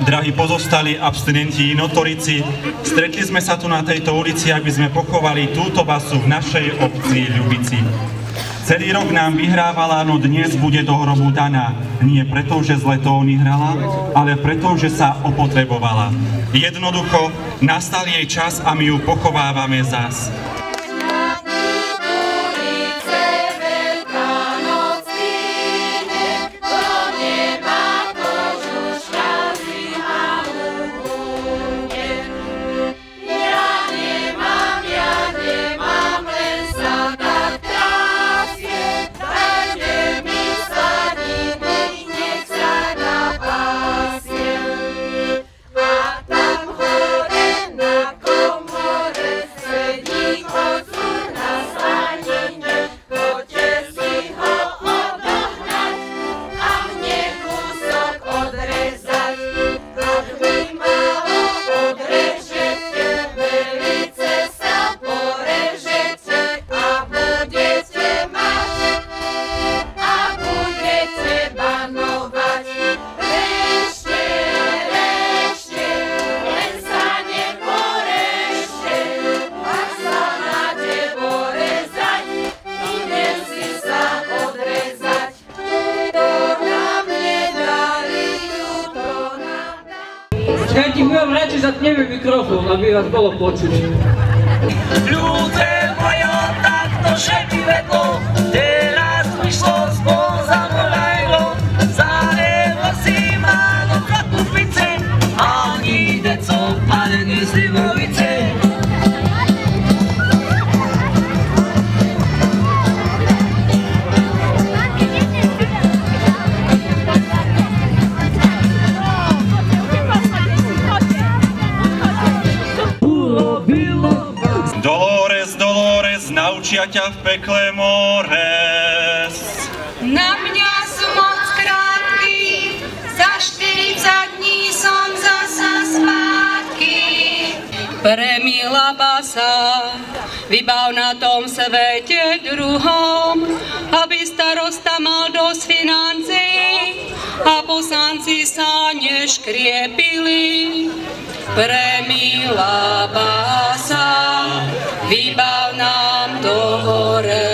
drahí pozostali abstinenti notorici, stretli sme sa tu na tejto ulici, aby sme pochovali túto basu v našej obci Ľubici. Celý rok nám vyhrávala, no dnes bude do hrobu daná. Nie preto, že zle tóny hrala, ale preto, že sa opotrebovala. Jednoducho, nastal jej čas a my ju pochovávame zas. Skajte, my vám radšej zatneme mikrofón, aby vás bolo počuť. Ľudé moje, takto všetky vedlo, teraz vyšlo spoza volajlo, zarelo si málo za kupice, ani deco palenie slivovice. Dolores, Dolores, naučia ťa v pekle mores. Na mňa sú moc krátky, za 40 dní som zasa zpátky. Premila basa, vybav na tom svete druhom, aby starosta mal dosť financií a poslanci sa neškriepili. Premila basa, vybav nám to hore.